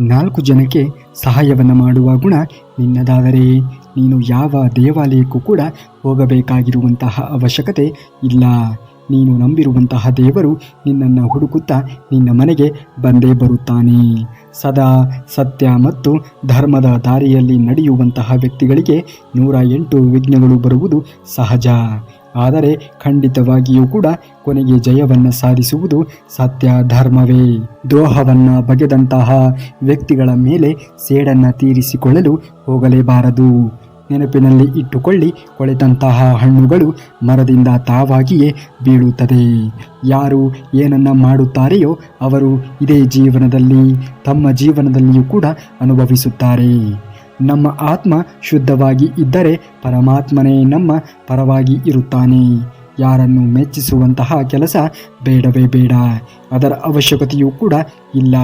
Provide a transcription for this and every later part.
4 ಜನಕ್ಕೆ ಸಹಾಯವನ್ನು ಮಾಡುವ ಗುಣ ನಿನ್ನದಾದರೆ ನೀನು ಯಾವ ದೇವಾಲಯಕ್ಕೂ ಕೂಡ ಹೋಗಬೇಕಾಗಿರುವಂತಹ ಅವಶ್ಯಕತೆ ಇಲ್ಲ. ನೀನು ನಂಬಿರುವಂತಹ ದೇವರು ನಿನ್ನನ್ನು ಹುಡುಕುತ್ತಾ ನಿನ್ನ ಮನೆಗೆ ಬಂದೇ ಬರುತ್ತಾನೆ. ಸದಾ ಸತ್ಯ ಮತ್ತು ಧರ್ಮದ ದಾರಿಯಲ್ಲಿ ನಡೆಯುವಂತಹ ವ್ಯಕ್ತಿಗಳಿಗೆ 108 ವಿಘ್ನಗಳು ಬರುವುದು ಸಹಜ. ಆದರೆ ಖಂಡಿತವಾಗಿಯೂ ಕೂಡ ಕೊನೆಗೆ ಜಯವನ್ನು ಸಾಧಿಸುವುದು ಸತ್ಯ ಧರ್ಮವೇ. ದ್ರೋಹವನ್ನು ಬಗೆದಂತಹ ವ್ಯಕ್ತಿಗಳ ಮೇಲೆ ಸೇಡನ್ನು ತೀರಿಸಿಕೊಳ್ಳಲು ಹೋಗಲೇಬಾರದು. ನೆನಪಿನಲ್ಲಿ ಇಟ್ಟುಕೊಳ್ಳಿ, ಕೊಳೆತಂತಹ ಹಣ್ಣುಗಳು ಮರದಿಂದ ತಾವಾಗಿಯೇ ಬೀಳುತ್ತದೆ. ಯಾರು ಏನನ್ನ ಮಾಡುತ್ತಾರೆಯೋ ಅವರು ಇದೇ ಜೀವನದಲ್ಲಿ ತಮ್ಮ ಜೀವನದಲ್ಲಿಯೂ ಕೂಡ ಅನುಭವಿಸುತ್ತಾರೆ. ನಮ್ಮ ಆತ್ಮ ಶುದ್ಧವಾಗಿ ಇದ್ದರೆ ಪರಮಾತ್ಮನೇ ನಮ್ಮ ಪರವಾಗಿ ಇರುತ್ತಾನೆ. ಯಾರನ್ನು ಮೆಚ್ಚಿಸುವಂತಹ ಕೆಲಸ ಬೇಡವೇ ಬೇಡ, ಅದರ ಅವಶ್ಯಕತೆಯೂ ಕೂಡ ಇಲ್ಲ.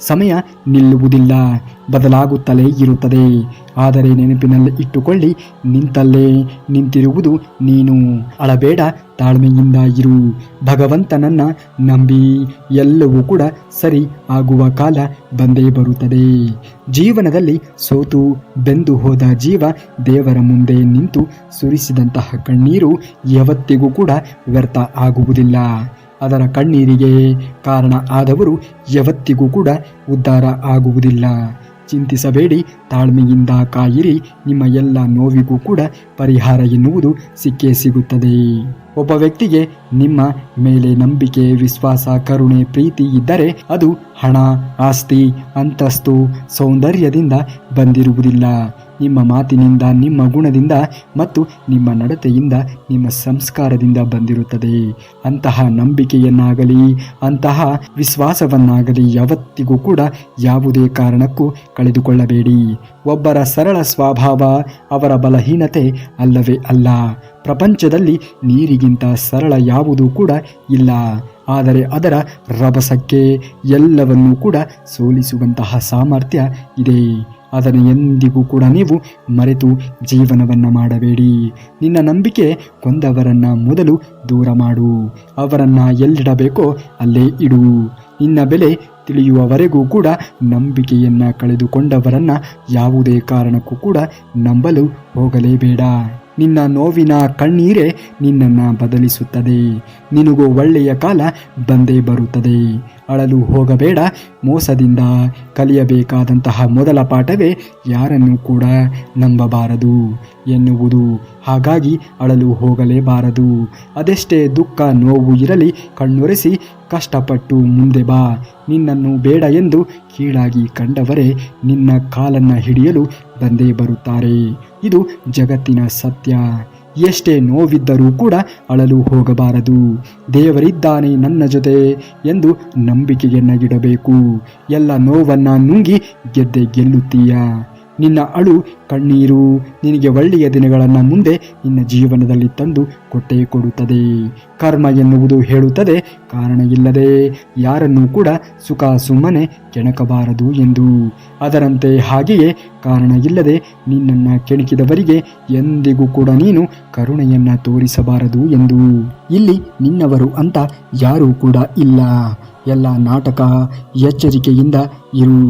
ಸಮಯ ನಿಲ್ಲುವುದಿಲ್ಲ, ಬದಲಾಗುತ್ತಲೇ ಇರುತ್ತದೆ. ಆದರೆ ನೆನಪಿನಲ್ಲಿ ಇಟ್ಟುಕೊಳ್ಳಿ, ನಿಂತಲ್ಲೇ ನಿಂತಿರುವುದು ನೀನು. ಅಳಬೇಡ, ತಾಳ್ಮೆಯಿಂದ ಇರು. ಭಗವಂತನನ್ನ ನಂಬಿ ಎಲ್ಲವೂ ಕೂಡ ಸರಿ ಆಗುವ ಕಾಲ ಬಂದೇ ಬರುತ್ತದೆ. ಜೀವನದಲ್ಲಿ ಸೋತು ಬೆಂದು ಹೋದ ಜೀವ ದೇವರ ಮುಂದೆ ನಿಂತು ಸುರಿಸಿದಂತಹ ಕಣ್ಣೀರು ಯಾವತ್ತಿಗೂ ಕೂಡ ವ್ಯರ್ಥ ಆಗುವುದಿಲ್ಲ. ಅದರ ಕಣ್ಣೀರಿಗೆ ಕಾರಣ ಆದವರು ಯಾವತ್ತಿಗೂ ಕೂಡ ಉದ್ಧಾರ ಆಗುವುದಿಲ್ಲ. ಚಿಂತಿಸಬೇಡಿ, ತಾಳ್ಮೆಯಿಂದ ಕಾಯಿರಿ. ನಿಮ್ಮ ಎಲ್ಲ ನೋವಿಗೂ ಕೂಡ ಪರಿಹಾರ ಎನ್ನುವುದು ಸಿಕ್ಕೇ ಸಿಗುತ್ತದೆ. ಒಬ್ಬ ವ್ಯಕ್ತಿಗೆ ನಿಮ್ಮ ಮೇಲೆ ನಂಬಿಕೆ, ವಿಶ್ವಾಸ, ಕರುಣೆ, ಪ್ರೀತಿ ಇದ್ದರೆ ಅದು ಹಣ, ಆಸ್ತಿ, ಅಂತಸ್ತು, ಸೌಂದರ್ಯದಿಂದ ಬಂದಿರುವುದಿಲ್ಲ. ನಿಮ್ಮ ಮಾತಿನಿಂದ, ನಿಮ್ಮ ಗುಣದಿಂದ ಮತ್ತು ನಿಮ್ಮ ನಡತೆಯಿಂದ, ನಿಮ್ಮ ಸಂಸ್ಕಾರದಿಂದ ಬಂದಿರುತ್ತದೆ. ಅಂತಹ ನಂಬಿಕೆಯನ್ನಾಗಲಿ ಅಂತಹ ವಿಶ್ವಾಸವನ್ನಾಗಲಿ ಯಾವತ್ತಿಗೂ ಕೂಡ ಯಾವುದೇ ಕಾರಣಕ್ಕೂ ಕಳೆದುಕೊಳ್ಳಬೇಡಿ. ಒಬ್ಬರ ಸರಳ ಸ್ವಭಾವ ಅವರ ಬಲಹೀನತೆ ಅಲ್ಲವೇ ಅಲ್ಲ. ಪ್ರಪಂಚದಲ್ಲಿ ನೀರಿಗಿಂತ ಸರಳ ಯಾವುದೂ ಕೂಡ ಇಲ್ಲ. ಆದರೆ ಅದರ ರಭಸಕ್ಕೆ ಎಲ್ಲವನ್ನೂ ಕೂಡ ಸೋಲಿಸುವಂತಹ ಸಾಮರ್ಥ್ಯ ಇದೆ. ಅದನ್ನು ಎಂದಿಗೂ ಕೂಡ ನೀವು ಮರೆತು ಜೀವನವನ್ನು ಮಾಡಬೇಡಿ. ನಿನ್ನ ನಂಬಿಕೆ ಕೊಂದವರನ್ನು ಮೊದಲು ದೂರ ಮಾಡು. ಅವರನ್ನು ಎಲ್ಲಿಡಬೇಕೋ ಅಲ್ಲೇ ಇಡು. ನಿನ್ನ ಬೆಲೆ ತಿಳಿಯುವವರೆಗೂ ಕೂಡ ನಂಬಿಕೆಯನ್ನು ಕಳೆದುಕೊಂಡವರನ್ನು ಯಾವುದೇ ಕಾರಣಕ್ಕೂ ಕೂಡ ನಂಬಲು ಹೋಗಲೇಬೇಡ. ನಿನ್ನ ನೋವಿನ ಕಣ್ಣೀರೇ ನಿನ್ನನ್ನು ಬದಲಿಸುತ್ತದೆ. ನಿನಗೂ ಒಳ್ಳೆಯ ಕಾಲ ಬಂದೇ ಬರುತ್ತದೆ. ಅಳಲು ಹೋಗಬೇಡ. ಮೋಸದಿಂದ ಕಲಿಯಬೇಕಾದಂತಹ ಮೊದಲ ಪಾಠವೇ ಯಾರನ್ನು ಕೂಡ ನಂಬಬಾರದು ಎನ್ನುವುದು. ಹಾಗಾಗಿ ಅಳಲು ಹೋಗಲೇಬಾರದು. ಅದೆಷ್ಟೇ ದುಃಖ ನೋವು ಇರಲಿ, ಕಣ್ಣೊರೆಸಿ ಕಷ್ಟಪಟ್ಟು ಮುಂದೆ ಬಾ. ನಿನ್ನನ್ನು ಬೇಡ ಎಂದು ಕೀಳಾಗಿ ಕಂಡವರೇ ನಿನ್ನ ಕಾಲನ್ನು ಹಿಡಿಯಲು ಬಂದೇ ಬರುತ್ತಾರೆ. ಇದು ಜಗತ್ತಿನ ಸತ್ಯ. ಎಷ್ಟೇ ನೋವಿದ್ದರೂ ಕೂಡ ಅಳಲು ಹೋಗಬಾರದು. ದೇವರಿದ್ದಾನೆ ನನ್ನ ಜೊತೆ ಎಂದು ನಂಬಿಕೆಯನ್ನಾಗಿಡಬೇಕು. ಎಲ್ಲ ನೋವನ್ನು ನುಂಗಿ ಗೆದ್ದೆ ಗೆಲ್ಲುತ್ತೀಯ. ನಿನ್ನ ಅಳು ಕಣ್ಣೀರು ನಿನಗೆ ಒಳ್ಳೆಯ ದಿನಗಳನ್ನು ಮುಂದೆ ನಿನ್ನ ಜೀವನದಲ್ಲಿ ತಂದು ಕೊಟ್ಟೇ ಕೊಡುತ್ತದೆ. ಕರ್ಮ ಎನ್ನುವುದು ಹೇಳುತ್ತದೆ, ಕಾರಣ ಇಲ್ಲದೆ ಯಾರನ್ನೂ ಕೂಡ ಸುಖ ಸುಮ್ಮನೆ ಕೆಣಕಬಾರದು ಎಂದು. ಅದರಂತೆ ಹಾಗೆಯೇ ಕಾರಣ ಇಲ್ಲದೆ ನಿನ್ನನ್ನು ಕೆಣಕಿದವರಿಗೆ ಎಂದಿಗೂ ಕೂಡ ನೀನು ಕರುಣೆಯನ್ನು ತೋರಿಸಬಾರದು ಎಂದು. ಇಲ್ಲಿ ನಿನ್ನವರು ಅಂತ ಯಾರೂ ಕೂಡ ಇಲ್ಲ. ಎಲ್ಲ ನಾಟಕ. ಎಚ್ಚರಿಕೆಯಿಂದ ಇರು.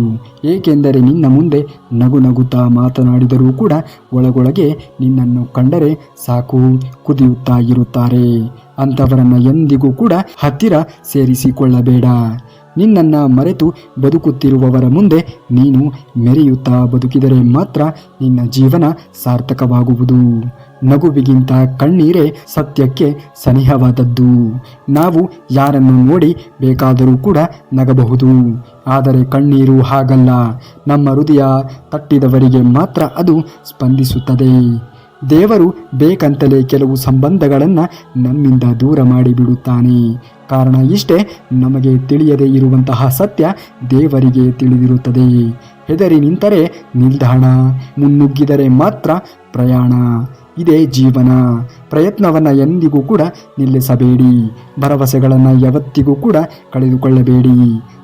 ಏಕೆಂದರೆ ನಿನ್ನ ಮುಂದೆ ನಗು ನಗುತ್ತಾ ಮಾತನಾಡಿದರೂ ಕೂಡ ಒಳಗೊಳಗೆ ನಿನ್ನನ್ನು ಕಂಡರೆ ಸಾಕು ಕುದಿಯುತ್ತಾ ಇರುತ್ತಾರೆ. ಅಂಥವರನ್ನು ಎಂದಿಗೂ ಕೂಡ ಹತ್ತಿರ ಸೇರಿಸಿಕೊಳ್ಳಬೇಡ. ನಿನ್ನನ್ನು ಮರೆತು ಬದುಕುತ್ತಿರುವವರ ಮುಂದೆ ನೀನು ಮೆರೆಯುತ್ತಾ ಬದುಕಿದರೆ ಮಾತ್ರ ನಿನ್ನ ಜೀವನ ಸಾರ್ಥಕವಾಗುವುದು. ನಗುವಿಗಿಂತ ಕಣ್ಣೀರೇ ಸತ್ಯಕ್ಕೆ ಸನಿಹವಾದದ್ದು. ನಾವು ಯಾರನ್ನು ನೋಡಿ ಬೇಕಾದರೂ ಕೂಡ ನಗಬಹುದು, ಆದರೆ ಕಣ್ಣೀರು ಹಾಗಲ್ಲ. ನಮ್ಮ ಹೃದಯ ತಟ್ಟಿದವರಿಗೆ ಮಾತ್ರ ಅದು ಸ್ಪಂದಿಸುತ್ತದೆ. ದೇವರು ಬೇಕಂತಲೇ ಕೆಲವು ಸಂಬಂಧಗಳನ್ನು ನಮ್ಮಿಂದ ದೂರ ಮಾಡಿಬಿಡುತ್ತಾನೆ. ಕಾರಣ ಇಷ್ಟೇ, ನಮಗೆ ತಿಳಿಯದೇ ಇರುವಂತಹ ಸತ್ಯ ದೇವರಿಗೆ ತಿಳಿದಿರುತ್ತದೆ. ಹೆದರಿ ನಿಂತರೆ ನಿಲ್ದಾಣ, ಮುನ್ನುಗ್ಗಿದರೆ ಮಾತ್ರ ಪ್ರಯಾಣ. ಇದೇ ಜೀವನ. ಪ್ರಯತ್ನವನ್ನು ಎಂದಿಗೂ ಕೂಡ ನಿಲ್ಲಿಸಬೇಡಿ. ಭರವಸೆಗಳನ್ನು ಯಾವತ್ತಿಗೂ ಕೂಡ ಕಳೆದುಕೊಳ್ಳಬೇಡಿ.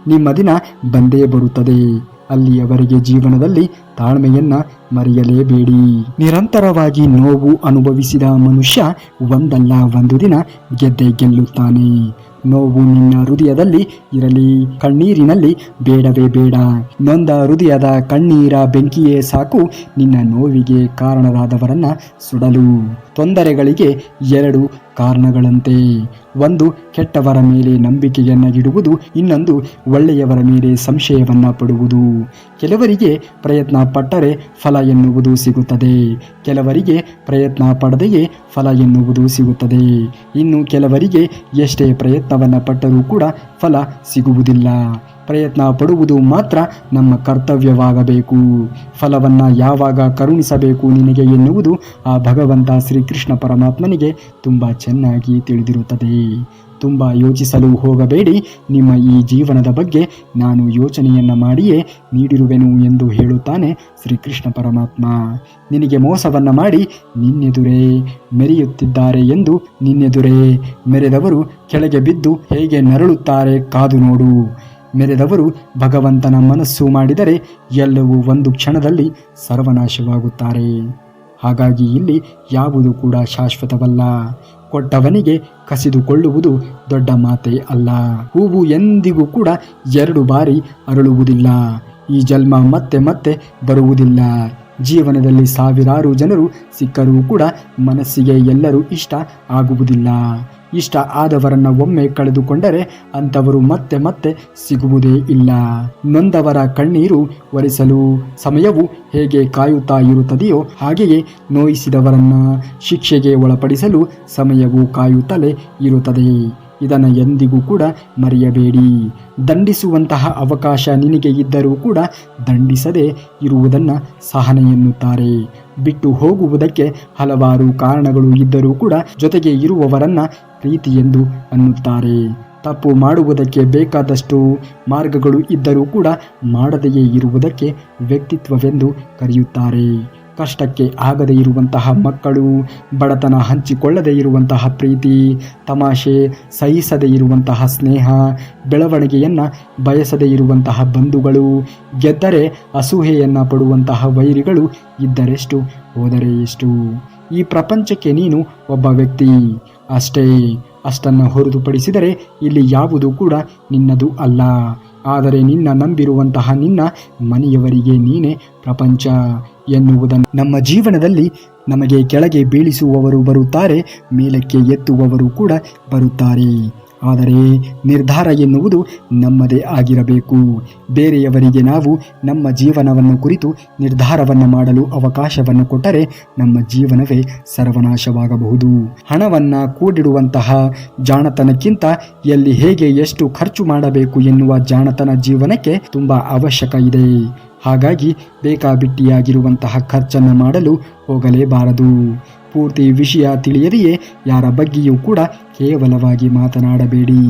ನಿಮ್ಮ ದಿನ ಬಂದೇ ಬರುತ್ತದೆ. ಅಲ್ಲಿಯವರೆಗೆ ಜೀವನದಲ್ಲಿ ತಾಳ್ಮೆಯನ್ನ ಮರೆಯಲೇಬೇಡಿ. ನಿರಂತರವಾಗಿ ನೋವು ಅನುಭವಿಸಿದ ಮನುಷ್ಯ ಒಂದಲ್ಲ ಒಂದು ದಿನ ಗೆದ್ದೇ ಗೆಲ್ಲುತ್ತಾನೆ. ನೋವು ನಿನ್ನ ಹೃದಯದಲ್ಲಿ ಇರಲಿ, ಕಣ್ಣೀರಿನಲ್ಲಿ ಬೇಡವೇ ಬೇಡ. ನೊಂದ ಹೃದಯದ ಕಣ್ಣೀರ ಬೆಂಕಿಯೇ ಸಾಕು ನಿನ್ನ ನೋವಿಗೆ ಕಾರಣರಾದವರನ್ನ ಸುಡಲು. ತೊಂದರೆಗಳಿಗೆ ಎರಡು ಕಾರಣಗಳಂತೆ, ಒಂದು ಕೆಟ್ಟವರ ಮೇಲೆ ನಂಬಿಕೆಯನ್ನಾಗಿಡುವುದು, ಇನ್ನೊಂದು ಒಳ್ಳೆಯವರ ಮೇಲೆ ಸಂಶಯವನ್ನ ಪಡುವುದು. ಕೆಲವರಿಗೆ ಪ್ರಯತ್ನ ಪಟ್ಟರೆ ಫಲ ಎನ್ನುವುದು ಸಿಗುತ್ತದೆ, ಕೆಲವರಿಗೆ ಪ್ರಯತ್ನ ಪಡದೆಯೇ ಫಲ ಎನ್ನುವುದು ಸಿಗುತ್ತದೆ. ಇನ್ನು ಕೆಲವರಿಗೆ ಎಷ್ಟೇ ಪ್ರಯತ್ನವನ್ನ ಪಟ್ಟರೂ ಕೂಡ ಫಲ ಸಿಗುವುದಿಲ್ಲ. ಪ್ರಯತ್ನ ಪಡುವುದು ಮಾತ್ರ ನಮ್ಮ ಕರ್ತವ್ಯವಾಗಬೇಕು. ಫಲವನ್ನು ಯಾವಾಗ ಕರುಣಿಸಬೇಕು ನಿನಗೆ ಎನ್ನುವುದು ಆ ಭಗವಂತ ಶ್ರೀಕೃಷ್ಣ ಪರಮಾತ್ಮನಿಗೆ ತುಂಬ ಚೆನ್ನಾಗಿ ತಿಳಿದಿರುತ್ತದೆ. ತುಂಬ ಯೋಚಿಸಲು ಹೋಗಬೇಡಿ. ನಿಮ್ಮ ಈ ಜೀವನದ ಬಗ್ಗೆ ನಾನು ಯೋಚನೆಯನ್ನು ಮಾಡಿಯೇ ನೀಡಿರುವೆನು ಎಂದು ಹೇಳುತ್ತಾನೆ ಶ್ರೀಕೃಷ್ಣ ಪರಮಾತ್ಮ. ನಿನಗೆ ಮೋಸವನ್ನು ಮಾಡಿ ನಿನ್ನೆದುರೇ ಮೆರೆಯುತ್ತಿದ್ದಾರೆ ಎಂದು ನಿನ್ನೆದುರೇ ಮೆರೆದವರು ಕೆಳಗೆ ಬಿದ್ದು ಹೇಗೆ ನರಳುತ್ತಾರೆ ಕಾದು ನೋಡು. ಮೆರೆದವರು ಭಗವಂತನ ಮನಸ್ಸು ಮಾಡಿದರೆ ಎಲ್ಲವೂ ಒಂದು ಕ್ಷಣದಲ್ಲಿ ಸರ್ವನಾಶವಾಗುತ್ತಾರೆ. ಹಾಗಾಗಿ ಇಲ್ಲಿ ಯಾವುದು ಕೂಡ ಶಾಶ್ವತವಲ್ಲ. ಕೊಟ್ಟವನಿಗೆ ಕಸಿದುಕೊಳ್ಳುವುದು ದೊಡ್ಡ ಮಾತೇ ಅಲ್ಲ. ಹೂವು ಎಂದಿಗೂ ಕೂಡ ಎರಡು ಬಾರಿ ಅರಳುವುದಿಲ್ಲ. ಈ ಜನ್ಮ ಮತ್ತೆ ಮತ್ತೆ ಬರುವುದಿಲ್ಲ. ಜೀವನದಲ್ಲಿ ಸಾವಿರಾರು ಜನರು ಸಿಕ್ಕರೂ ಕೂಡ ಮನಸ್ಸಿಗೆ ಎಲ್ಲರೂ ಇಷ್ಟ ಆಗುವುದಿಲ್ಲ. ಇಷ್ಟ ಆದವರನ್ನ ಒಮ್ಮೆ ಕಳೆದುಕೊಂಡರೆ ಅಂಥವರು ಮತ್ತೆ ಮತ್ತೆ ಸಿಗುವುದೇ ಇಲ್ಲ. ನೊಂದವರ ಕಣ್ಣೀರು ಒರೆಸಲು ಸಮಯವು ಹೇಗೆ ಕಾಯುತ್ತಾ ಇರುತ್ತದೆಯೋ ಹಾಗೆಯೇ ನೋಯಿಸಿದವರನ್ನ ಶಿಕ್ಷೆಗೆ ಒಳಪಡಿಸಲು ಸಮಯವು ಕಾಯುತ್ತಲೇ ಇರುತ್ತದೆ. ಇದನ್ನು ಎಂದಿಗೂ ಕೂಡ ಮರೆಯಬೇಡಿ. ದಂಡಿಸುವಂತಹ ಅವಕಾಶ ನಿನಗೆ ಇದ್ದರೂ ಕೂಡ ದಂಡಿಸದೆ ಇರುವುದನ್ನು ಸಹನೆ ಎನ್ನುತ್ತಾರೆ. ಬಿಟ್ಟು ಹೋಗುವುದಕ್ಕೆ ಹಲವಾರು ಕಾರಣಗಳು ಇದ್ದರೂ ಕೂಡ ಜೊತೆಗೆ ಇರುವವರನ್ನ ಪ್ರೀತಿ ಎಂದು ಅನ್ನುತ್ತಾರೆ. ತಪ್ಪು ಮಾಡುವುದಕ್ಕೆ ಬೇಕಾದಷ್ಟು ಮಾರ್ಗಗಳು ಇದ್ದರೂ ಕೂಡ ಮಾಡದೆಯೇ ಇರುವುದಕ್ಕೆ ವ್ಯಕ್ತಿತ್ವವೆಂದು ಕರೆಯುತ್ತಾರೆ. ಕಷ್ಟಕ್ಕೆ ಆಗದೇ ಇರುವಂತಹ ಮಕ್ಕಳು, ಬಡತನ ಹಂಚಿಕೊಳ್ಳದೇ ಇರುವಂತಹ ಪ್ರೀತಿ, ತಮಾಷೆ ಸಹಿಸದೇ ಇರುವಂತಹ ಸ್ನೇಹ, ಬೆಳವಣಿಗೆಯನ್ನು ಬಯಸದೇ ಇರುವಂತಹ ಬಂಧುಗಳು, ಗೆದ್ದರೆ ಅಸೂಹೆಯನ್ನು ಪಡುವಂತಹ ವೈರಿಗಳು ಇದ್ದರೆಷ್ಟು ಹೋದರೆ ಎಷ್ಟು. ಈ ಪ್ರಪಂಚಕ್ಕೆ ನೀನು ಒಬ್ಬ ವ್ಯಕ್ತಿ ಅಷ್ಟೇ. ಅಷ್ಟನ್ನು ಹೊರತುಪಡಿಸಿದರೆ ಇಲ್ಲಿ ಯಾವುದು ಕೂಡ ನಿನ್ನದು ಅಲ್ಲ. ಆದರೆ ನಿನ್ನ ನಂಬಿರುವಂತಹ ನಿನ್ನ ಮನೆಯವರಿಗೆ ನೀನೇ ಪ್ರಪಂಚ ಎನ್ನುವುದನ್ನು ನಮ್ಮ ಜೀವನದಲ್ಲಿ ನಮಗೆ ಕೆಳಗೆ ಬೀಳಿಸುವವರು ಬರುತ್ತಾರೆ, ಮೇಲಕ್ಕೆ ಎತ್ತುವವರು ಕೂಡ ಬರುತ್ತಾರೆ. ಆದರೆ ನಿರ್ಧಾರ ಎನ್ನುವುದು ನಮ್ಮದೇ ಆಗಿರಬೇಕು. ಬೇರೆಯವರಿಗೆ ನಾವು ನಮ್ಮ ಜೀವನವನ್ನು ಕುರಿತು ನಿರ್ಧಾರವನ್ನು ಮಾಡಲು ಅವಕಾಶವನ್ನು ಕೊಟ್ಟರೆ ನಮ್ಮ ಜೀವನವೇ ಸರ್ವನಾಶವಾಗಬಹುದು. ಹಣವನ್ನು ಕೂಡಿಡುವಂತಹ ಜಾಣತನಕ್ಕಿಂತ ಎಲ್ಲಿ ಹೇಗೆ ಎಷ್ಟು ಖರ್ಚು ಮಾಡಬೇಕು ಎನ್ನುವ ಜಾಣತನ ಜೀವನಕ್ಕೆ ತುಂಬ ಅವಶ್ಯಕ ಇದೆ. ಹಾಗಾಗಿ ಬೇಕಾಬಿಟ್ಟಿಯಾಗಿರುವಂತಹ ಖರ್ಚನ್ನು ಮಾಡಲು ಹೋಗಲೇಬಾರದು. ಪೂರ್ತಿ ವಿಷಯ ತಿಳಿಯದೆಯೇ ಯಾರ ಬಗ್ಗೆಯೂ ಕೂಡ ಕೇವಲವಾಗಿ ಮಾತನಾಡಬೇಡಿ.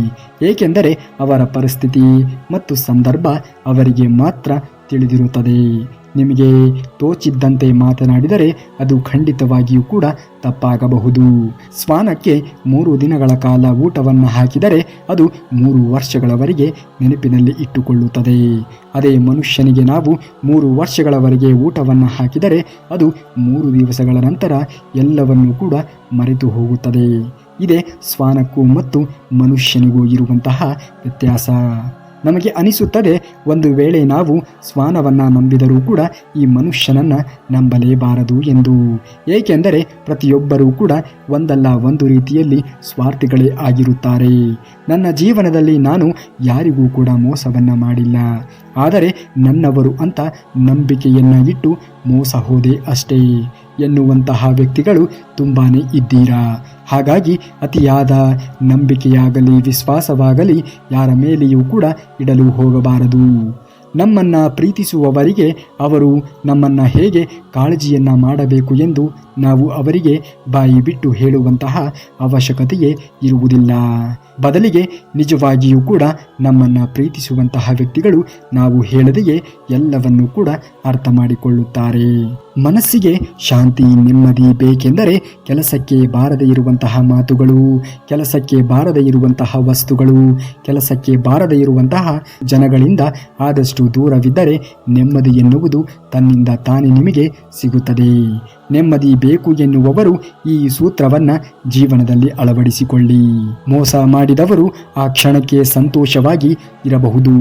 ಏಕೆಂದರೆ ಅವರ ಪರಿಸ್ಥಿತಿ ಮತ್ತು ಸಂದರ್ಭ ಅವರಿಗೆ ಮಾತ್ರ ತಿಳಿದಿರುತ್ತದೆ. ನಿಮಗೆ ತೋಚಿದ್ದಂತೆ ಮಾತನಾಡಿದರೆ ಅದು ಖಂಡಿತವಾಗಿಯೂ ಕೂಡ ತಪ್ಪಾಗಬಹುದು. ಶ್ವಾನಕ್ಕೆ 3 ದಿನಗಳ ಕಾಲ ಊಟವನ್ನು ಹಾಕಿದರೆ ಅದು 3 ವರ್ಷಗಳವರೆಗೆ ನೆನಪಿನಲ್ಲಿ ಇಟ್ಟುಕೊಳ್ಳುತ್ತದೆ. ಅದೇ ಮನುಷ್ಯನಿಗೆ ನಾವು 3 ವರ್ಷಗಳವರೆಗೆ ಊಟವನ್ನು ಹಾಕಿದರೆ ಅದು 3 ದಿವಸಗಳ ನಂತರ ಎಲ್ಲವನ್ನೂ ಕೂಡ ಮರೆತು ಹೋಗುತ್ತದೆ. ಇದೇ ಶ್ವಾನಕ್ಕೂ ಮತ್ತು ಮನುಷ್ಯನಿಗೂ ಇರುವಂತಹ ವ್ಯತ್ಯಾಸ. ನಮಗೆ ಅನಿಸುತ್ತದೆ ಒಂದು ವೇಳೆ ನಾವು ಶ್ವಾನವನ್ನು ನಂಬಿದರೂ ಕೂಡ ಈ ಮನುಷ್ಯನನ್ನು ನಂಬಲೇಬಾರದು ಎಂದು. ಏಕೆಂದರೆ ಪ್ರತಿಯೊಬ್ಬರೂ ಕೂಡ ಒಂದಲ್ಲ ಒಂದು ರೀತಿಯಲ್ಲಿ ಸ್ವಾರ್ಥಿಗಳೇ ಆಗಿರುತ್ತಾರೆ. ನನ್ನ ಜೀವನದಲ್ಲಿ ನಾನು ಯಾರಿಗೂ ಕೂಡ ಮೋಸವನ್ನು ಮಾಡಿಲ್ಲ. ಆದರೆ ನನ್ನವರು ಅಂತ ನಂಬಿಕೆಯನ್ನು ಇಟ್ಟು ಮೋಸ ಹೋದೆ ಅಷ್ಟೇ ಎನ್ನುವಂತಹ ವ್ಯಕ್ತಿಗಳು ತುಂಬಾ ಇದ್ದೀರಾ. ಹಾಗಾಗಿ ಅತಿಯಾದ ನಂಬಿಕೆಯಾಗಲಿ ವಿಶ್ವಾಸವಾಗಲಿ ಯಾರ ಮೇಲೆಯೂ ಕೂಡ ಇಡಲು ಹೋಗಬಾರದು. ನಮ್ಮನ್ನು ಪ್ರೀತಿಸುವವರಿಗೆ ಅವರು ನಮ್ಮನ್ನು ಹೇಗೆ ಕಾಳಜಿಯನ್ನು ಮಾಡಬೇಕು ಎಂದು ನಾವು ಅವರಿಗೆ ಬಾಯಿ ಬಿಟ್ಟು ಹೇಳುವಂತಹ ಅವಶ್ಯಕತೆಯೇ ಇರುವುದಿಲ್ಲ. ಬದಲಿಗೆ ನಿಜವಾಗಿಯೂ ಕೂಡ ನಮ್ಮನ್ನು ಪ್ರೀತಿಸುವಂತಹ ವ್ಯಕ್ತಿಗಳು ನಾವು ಹೇಳದೆಯೇ ಎಲ್ಲವನ್ನೂ ಕೂಡ ಅರ್ಥ ಮಾಡಿಕೊಳ್ಳುತ್ತಾರೆ. ಮನಸ್ಸಿಗೆ ಶಾಂತಿ ನೆಮ್ಮದಿ ಬೇಕೆಂದರೆ ಕೆಲಸಕ್ಕೆ ಬಾರದೇ ಇರುವಂತಹ ಮಾತುಗಳು, ಕೆಲಸಕ್ಕೆ ಬಾರದೇ ಇರುವಂತಹ ವಸ್ತುಗಳು, ಕೆಲಸಕ್ಕೆ ಬಾರದೇ ಇರುವಂತಹ ಜನಗಳಿಂದ ಆದಷ್ಟು ದೂರವಿದ್ದರೆ ನೆಮ್ಮದಿ ಎನ್ನುವುದು ತನ್ನಿಂದ ತಾನೇ ನಿಮಗೆ ಸಿಗುತ್ತದೆ. ನೆಮ್ಮದಿ ಬೇಕು ಎನ್ನುವವರು ಈ ಸೂತ್ರವನ್ನ ಜೀವನದಲ್ಲಿ ಅಳವಡಿಸಿಕೊಳ್ಳಿ. ಮೋಸ ಮಾಡಿದವರು ಆ ಕ್ಷಣಕ್ಕೆ ಸಂತೋಷವಾಗಿ ಇರಬಹುದು,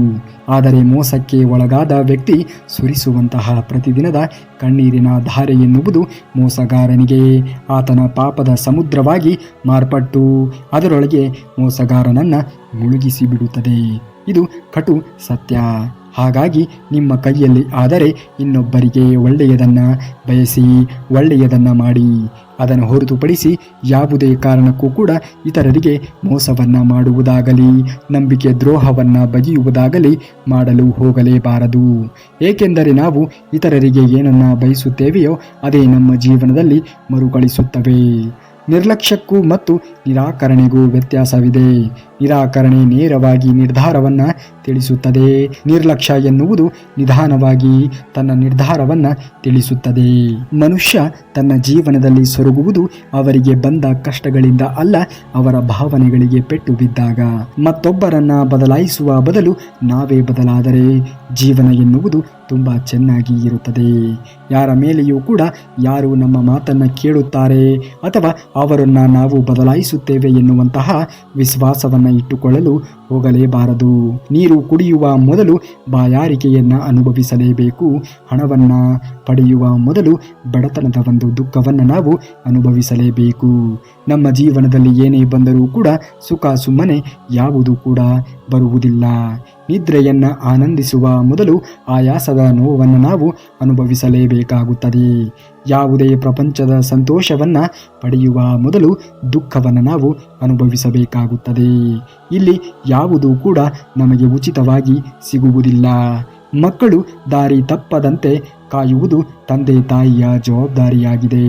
ಆದರೆ ಮೋಸಕ್ಕೆ ಒಳಗಾದ ವ್ಯಕ್ತಿ ಸುರಿಸುವಂತಹ ಪ್ರತಿದಿನದ ಕಣ್ಣೀರಿನ ಧಾರೆ ಎನ್ನುವುದು ಮೋಸಗಾರನಿಗೆ ಆತನ ಪಾಪದ ಸಮುದ್ರವಾಗಿ ಮಾರ್ಪಟ್ಟು ಅದರೊಳಗೆ ಮೋಸಗಾರನನ್ನ ಮುಳುಗಿಸಿ ಬಿಡುತ್ತದೆ. ಇದು ಕಟು ಸತ್ಯ. ಹಾಗಾಗಿ ನಿಮ್ಮ ಕೈಯಲ್ಲಿ ಆದರೆ ಇನ್ನೊಬ್ಬರಿಗೆ ಒಳ್ಳೆಯದನ್ನು ಬಯಸಿ ಒಳ್ಳೆಯದನ್ನು ಮಾಡಿ. ಅದನ್ನು ಹೊರತುಪಡಿಸಿ ಯಾವುದೇ ಕಾರಣಕ್ಕೂ ಕೂಡ ಇತರರಿಗೆ ಮೋಸವನ್ನು ಮಾಡುವುದಾಗಲಿ ನಂಬಿಕೆ ದ್ರೋಹವನ್ನು ಬಗೆಯುವುದಾಗಲಿ ಮಾಡಲು ಹೋಗಲೇಬಾರದು. ಏಕೆಂದರೆ ನಾವು ಇತರರಿಗೆ ಏನನ್ನು ಬಯಸುತ್ತೇವೆಯೋ ಅದೇ ನಮ್ಮ ಜೀವನದಲ್ಲಿ ಮರುಕಳಿಸುತ್ತವೆ. ನಿರ್ಲಕ್ಷ್ಯಕ್ಕೂ ಮತ್ತು ನಿರಾಕರಣೆಗೂ ವ್ಯತ್ಯಾಸವಿದೆ. ನಿರಾಕರಣೆ ನೇರವಾಗಿ ನಿರ್ಧಾರವನ್ನು ತಿಳಿಸುತ್ತದೆ. ನಿರ್ಲಕ್ಷ್ಯ ಎನ್ನುವುದು ನಿಧಾನವಾಗಿ ತನ್ನ ನಿರ್ಧಾರವನ್ನು ತಿಳಿಸುತ್ತದೆ. ಮನುಷ್ಯ ತನ್ನ ಜೀವನದಲ್ಲಿ ಸೊರಗುವುದು ಅವರಿಗೆ ಬಂದ ಕಷ್ಟಗಳಿಂದ ಅಲ್ಲ, ಅವರ ಭಾವನೆಗಳಿಗೆ ಪೆಟ್ಟು ಬಿದ್ದಾಗ. ಮತ್ತೊಬ್ಬರನ್ನ ಬದಲಾಯಿಸುವ ಬದಲು ನಾವೇ ಬದಲಾದರೆ ಜೀವನ ಎನ್ನುವುದು ತುಂಬ ಚೆನ್ನಾಗಿ ಇರುತ್ತದೆ. ಯಾರ ಮೇಲೆಯೂ ಕೂಡ ಯಾರು ನಮ್ಮ ಮಾತನ್ನು ಕೇಳುತ್ತಾರೆ ಅಥವಾ ಅವರನ್ನು ನಾವು ಬದಲಾಯಿಸುತ್ತೇವೆ ಎನ್ನುವಂತಹ ವಿಶ್ವಾಸವನ್ನು ಇಟ್ಟುಕೊಳ್ಳಲು ಹೋಗಲೇಬಾರದು. ನೀರು ಕುಡಿಯುವ ಮೊದಲು ಬಾಯಾರಿಕೆಯನ್ನು ಅನುಭವಿಸಲೇಬೇಕು. ಹಣವನ್ನು ಪಡೆಯುವ ಮೊದಲು ಬಡತನದ ಒಂದು ದುಃಖವನ್ನು ನಾವು ಅನುಭವಿಸಲೇಬೇಕು. ನಮ್ಮ ಜೀವನದಲ್ಲಿ ಏನೇ ಬಂದರೂ ಕೂಡ ಸುಖ ಸುಮ್ಮನೆ ಯಾವುದೂ ಕೂಡ ಬರುವುದಿಲ್ಲ. ನಿದ್ರೆಯನ್ನು ಆನಂದಿಸುವ ಮೊದಲು ಆಯಾಸದ ನೋವನ್ನು ನಾವು ಅನುಭವಿಸಲೇಬೇಕಾಗುತ್ತದೆ. ಯಾವುದೇ ಪ್ರಪಂಚದ ಸಂತೋಷವನ್ನು ಪಡೆಯುವ ಮೊದಲು ದುಃಖವನ್ನು ನಾವು ಅನುಭವಿಸಬೇಕಾಗುತ್ತದೆ. ಇಲ್ಲಿ ಯಾವುದೂ ಕೂಡ ನಮಗೆ ಉಚಿತವಾಗಿ ಸಿಗುವುದಿಲ್ಲ. ಮಕ್ಕಳು ದಾರಿ ತಪ್ಪದಂತೆ ಕಾಯುವುದು ತಂದೆ ತಾಯಿಯ ಜವಾಬ್ದಾರಿಯಾಗಿದೆ.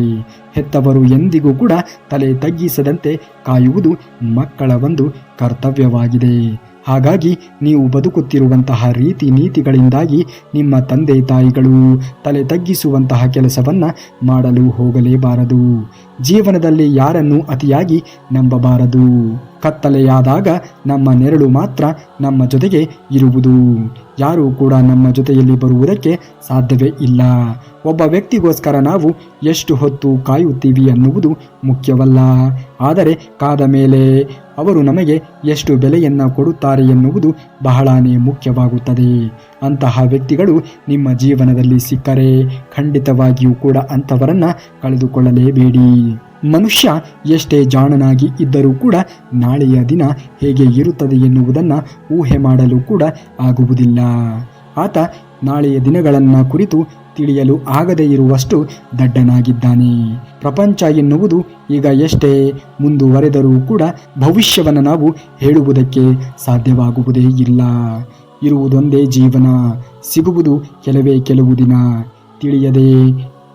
ಹೆತ್ತವರು ಎಂದಿಗೂ ಕೂಡ ತಲೆ ತಗ್ಗಿಸದಂತೆ ಕಾಯುವುದು ಮಕ್ಕಳ ಒಂದು ಕರ್ತವ್ಯವಾಗಿದೆ. ಹಾಗಾಗಿ ನೀವು ಬದುಕುತ್ತಿರುವಂತಹ ರೀತಿ ನೀತಿಗಳಿಂದಾಗಿ ನಿಮ್ಮ ತಂದೆ ತಾಯಿಗಳು ತಲೆ ತಗ್ಗಿಸುವಂತಹ ಕೆಲಸವನ್ನು ಮಾಡಲು ಹೋಗಲೇಬಾರದು. ಜೀವನದಲ್ಲಿ ಯಾರನ್ನು ಅತಿಯಾಗಿ ನಂಬಬಾರದು. ಕತ್ತಲೆಯಾದಾಗ ನಮ್ಮ ನೆರಳು ಮಾತ್ರ ನಮ್ಮ ಜೊತೆಗೆ ಇರುವುದು. ಯಾರೂ ಕೂಡ ನಮ್ಮ ಜೊತೆಯಲ್ಲಿ ಬರುವುದಕ್ಕೆ ಸಾಧ್ಯವೇ ಇಲ್ಲ. ಒಬ್ಬ ವ್ಯಕ್ತಿಗೋಸ್ಕರ ನಾವು ಎಷ್ಟು ಹೊತ್ತು ಕಾಯುತ್ತೀವಿ ಅನ್ನುವುದು ಮುಖ್ಯವಲ್ಲ, ಆದರೆ ಕಾದ ಮೇಲೆ ಅವರು ನಮಗೆ ಎಷ್ಟು ಬೆಲೆಯನ್ನು ಕೊಡುತ್ತಾರೆ ಎನ್ನುವುದು ಬಹಳನೇ ಮುಖ್ಯವಾಗುತ್ತದೆ. ಅಂತಹ ವ್ಯಕ್ತಿಗಳು ನಿಮ್ಮ ಜೀವನದಲ್ಲಿ ಸಿಕ್ಕರೆ ಖಂಡಿತವಾಗಿಯೂ ಕೂಡ ಅಂಥವರನ್ನು ಕಳೆದುಕೊಳ್ಳಲೇಬೇಡಿ. ಮನುಷ್ಯ ಎಷ್ಟೇ ಜಾಣನಾಗಿ ಇದ್ದರೂ ಕೂಡ ನಾಳೆಯ ದಿನ ಹೇಗೆ ಇರುತ್ತದೆ ಎನ್ನುವುದನ್ನು ಊಹೆ ಮಾಡಲು ಕೂಡ ಆಗುವುದಿಲ್ಲ. ಆತ ನಾಳೆಯ ದಿನಗಳನ್ನು ಕುರಿತು ತಿಳಿಯಲು ಆಗದೇ ಇರುವಷ್ಟು ದಡ್ಡನಾಗಿದ್ದಾನೆ. ಪ್ರಪಂಚ ಎನ್ನುವುದು ಈಗ ಎಷ್ಟೇ ಮುಂದುವರೆದರೂ ಕೂಡ ಭವಿಷ್ಯವನ್ನು ನಾವು ಹೇಳುವುದಕ್ಕೆ ಸಾಧ್ಯವಾಗುವುದೇ ಇಲ್ಲ. ಇರುವುದೊಂದೇ ಜೀವನ, ಸಿಗುವುದು ಕೆಲವು ದಿನ. ತಿಳಿಯದೆ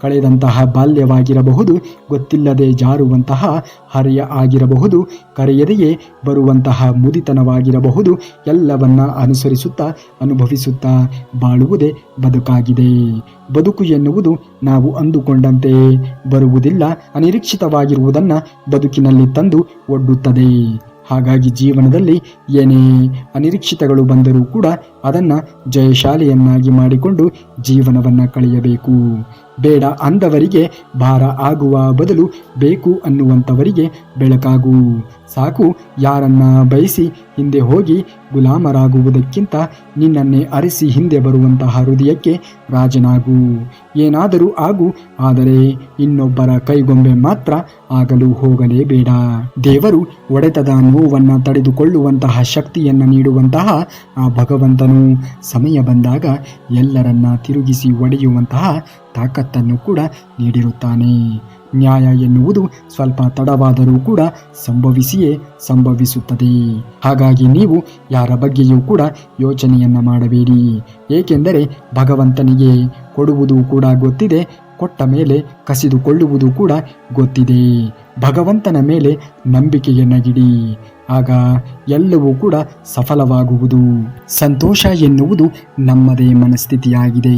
ಕಳೆದಂತಹ ಬಾಲ್ಯವಾಗಿರಬಹುದು, ಗೊತ್ತಿಲ್ಲದೆ ಜಾರುವಂತಹ ಹರೆಯ ಆಗಿರಬಹುದು, ಕರೆಯದೆಯೇ ಬರುವಂತಹ ಮುದಿತನವಾಗಿರಬಹುದು. ಎಲ್ಲವನ್ನ ಅನುಸರಿಸುತ್ತಾ ಅನುಭವಿಸುತ್ತಾ ಬಾಳುವುದೇ ಬದುಕಾಗಿದೆ. ಬದುಕು ಎನ್ನುವುದು ನಾವು ಅಂದುಕೊಂಡಂತೆ ಬರುವುದಿಲ್ಲ. ಅನಿರೀಕ್ಷಿತವಾಗಿರುವುದನ್ನು ಬದುಕಿನಲ್ಲಿ ತಂದು ಒಡ್ಡುತ್ತದೆ. ಹಾಗಾಗಿ ಜೀವನದಲ್ಲಿ ಏನೇ ಅನಿರೀಕ್ಷಿತಗಳು ಬಂದರೂ ಕೂಡ ಅದನ್ನು ಜಯಶಾಲಿಯನ್ನಾಗಿ ಮಾಡಿಕೊಂಡು ಜೀವನವನ್ನು ಕಳೆಯಬೇಕು. ಬೇಡ ಅಂದವರಿಗೆ ಭಾರ ಆಗುವ ಬದಲು ಬೇಕು ಅನ್ನುವಂಥವರಿಗೆ ಬೆಳಕಾಗು. ಸಾಕು ಯಾರನ್ನ ಬಯಸಿ ಹಿಂದೆ ಹೋಗಿ ಗುಲಾಮರಾಗುವುದಕ್ಕಿಂತ ನಿನ್ನನ್ನೇ ಅರಿಸಿ ಹಿಂದೆ ಬರುವಂತಹ ಹೃದಯಕ್ಕೆ ರಾಜನಾಗು. ಏನಾದರೂ ಆಗು, ಆದರೆ ಇನ್ನೊಬ್ಬರ ಕೈಗೊಂಬೆ ಮಾತ್ರ ಆಗಲು ಹೋಗಲೇಬೇಡ. ದೇವರು ಒಡೆತದ ನೋವನ್ನು ತಡೆದುಕೊಳ್ಳುವಂತಹ ಶಕ್ತಿಯನ್ನು ನೀಡುವಂತಹ ಆ ಭಗವಂತನು ಸಮಯ ಬಂದಾಗ ಎಲ್ಲರನ್ನ ತಿರುಗಿಸಿ ಒಡೆಯುವಂತಹ ತಾಕತ್ತನ್ನು ಕೂಡ ನೀಡಿರುತ್ತಾನೆ. ನ್ಯಾಯ ಎನ್ನುವುದು ಸ್ವಲ್ಪ ತಡವಾದರೂ ಕೂಡ ಸಂಭವಿಸಿಯೇ ಸಂಭವಿಸುತ್ತದೆ. ಹಾಗಾಗಿ ನೀವು ಯಾರ ಬಗ್ಗೆಯೂ ಕೂಡ ಯೋಚನೆಯನ್ನ ಮಾಡಬೇಡಿ. ಏಕೆಂದರೆ ಭಗವಂತನಿಗೆ ಕೊಡುವುದು ಕೂಡ ಗೊತ್ತಿದೆ, ಕೊಟ್ಟ ಮೇಲೆ ಕಸಿದುಕೊಳ್ಳುವುದು ಕೂಡ ಗೊತ್ತಿದೆ. ಭಗವಂತನ ಮೇಲೆ ನಂಬಿಕೆಯನ್ನಗಿಡಿ, ಆಗ ಎಲ್ಲವೂ ಕೂಡ ಸಫಲವಾಗುವುದು. ಸಂತೋಷ ಎನ್ನುವುದು ನಮ್ಮದೇ ಮನಸ್ಥಿತಿಯಾಗಿದೆ.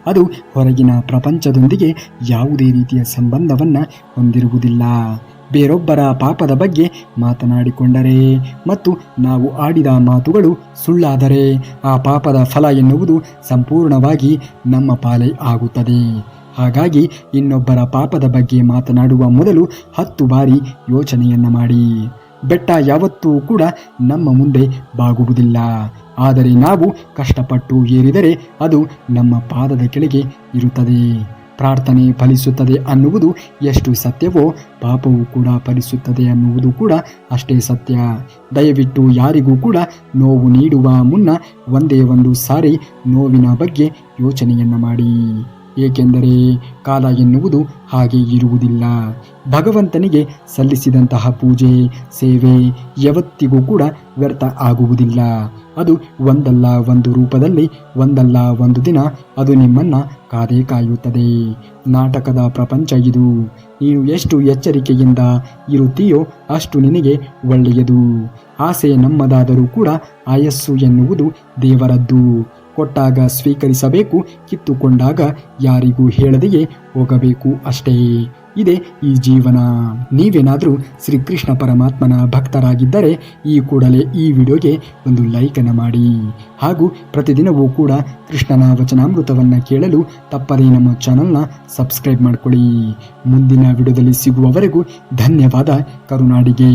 ಅದು ಹೊರಗಿನ ಪ್ರಪಂಚದೊಂದಿಗೆ ಯಾವುದೇ ರೀತಿಯ ಸಂಬಂಧವನ್ನು ಹೊಂದಿರುವುದಿಲ್ಲ. ಬೇರೊಬ್ಬರ ಪಾಪದ ಬಗ್ಗೆ ಮಾತನಾಡಿಕೊಂಡರೆ ಮತ್ತು ನಾವು ಆಡಿದ ಮಾತುಗಳು ಸುಳ್ಳಾದರೆ ಆ ಪಾಪದ ಫಲ ಎನ್ನುವುದು ಸಂಪೂರ್ಣವಾಗಿ ನಮ್ಮ ಪಾಲೇ ಆಗುತ್ತದೆ. ಹಾಗಾಗಿ ಇನ್ನೊಬ್ಬರ ಪಾಪದ ಬಗ್ಗೆ ಮಾತನಾಡುವ ಮೊದಲು 10 ಬಾರಿ ಯೋಚನೆಯನ್ನ ಮಾಡಿ. ಬೆಟ್ಟ ಯಾವತ್ತೂ ಕೂಡ ನಮ್ಮ ಮುಂದೆ ಬಾಗುವುದಿಲ್ಲ, ಆದರೆ ನಾವು ಕಷ್ಟಪಟ್ಟು ಏರಿದರೆ ಅದು ನಮ್ಮ ಪಾದದ ಕೆಳಗೆ ಇರುತ್ತದೆ. ಪ್ರಾರ್ಥನೆ ಫಲಿಸುತ್ತದೆ ಅನ್ನುವುದು ಎಷ್ಟು ಸತ್ಯವೋ, ಪಾಪವು ಕೂಡ ಫಲಿಸುತ್ತದೆ ಅನ್ನುವುದು ಕೂಡ ಅಷ್ಟೇ ಸತ್ಯ. ದಯವಿಟ್ಟು ಯಾರಿಗೂ ಕೂಡ ನೋವು ನೀಡುವ ಮುನ್ನ ಒಂದೇ ಒಂದು ಸಾರಿ ನೋವಿನ ಬಗ್ಗೆ ಯೋಚನೆಯನ್ನ ಮಾಡಿ. ಏಕೆಂದರೆ ಕಾಲ ಎನ್ನುವುದು ಹಾಗೆ ಇರುವುದಿಲ್ಲ. ಭಗವಂತನಿಗೆ ಸಲ್ಲಿಸಿದಂತಹ ಪೂಜೆ ಸೇವೆ ಯಾವತ್ತಿಗೂ ಕೂಡ ವ್ಯರ್ಥ ಆಗುವುದಿಲ್ಲ. ಅದು ಒಂದಲ್ಲ ಒಂದು ರೂಪದಲ್ಲಿ ಒಂದಲ್ಲ ಒಂದು ದಿನ ಅದು ನಿಮ್ಮನ್ನ ಕಾದೇ ಕಾಯುತ್ತದೆ. ನಾಟಕದ ಪ್ರಪಂಚ ಇದು. ನೀನು ಎಷ್ಟು ಎಚ್ಚರಿಕೆಯಿಂದ ಇರುತ್ತೀಯೋ ಅಷ್ಟು ನಿನಗೆ ಒಳ್ಳೆಯದು. ಆಸೆ ನಮ್ಮದಾದರೂ ಕೂಡ ಆಯಸ್ಸು ಎನ್ನುವುದು ದೇವರದ್ದು. ಕೊಟ್ಟಾಗ ಸ್ವೀಕರಿಸಬೇಕು, ಕಿತ್ತುಕೊಂಡಾಗ ಯಾರಿಗೂ ಹೇಳದೆಯೇ ಹೋಗಬೇಕು ಅಷ್ಟೇ. ಇದೇ ಈ ಜೀವನ. ನೀವೇನಾದರೂ ಶ್ರೀಕೃಷ್ಣ ಪರಮಾತ್ಮನ ಭಕ್ತರಾಗಿದ್ದರೆ ಈ ಕೂಡಲೇ ಈ ವಿಡಿಯೋಗೆ ಒಂದು ಲೈಕನ್ನು ಮಾಡಿ. ಹಾಗೂ ಪ್ರತಿದಿನವೂ ಕೂಡ ಕೃಷ್ಣನ ವಚನಾಮೃತವನ್ನು ಕೇಳಲು ತಪ್ಪದೇ ನಮ್ಮ ಚಾನಲ್ನ ಸಬ್ಸ್ಕ್ರೈಬ್ ಮಾಡಿಕೊಳ್ಳಿ. ಮುಂದಿನ ವಿಡಿಯೋದಲ್ಲಿ ಸಿಗುವವರೆಗೂ ಧನ್ಯವಾದ. ಕರುನಾಡಿಗೆ.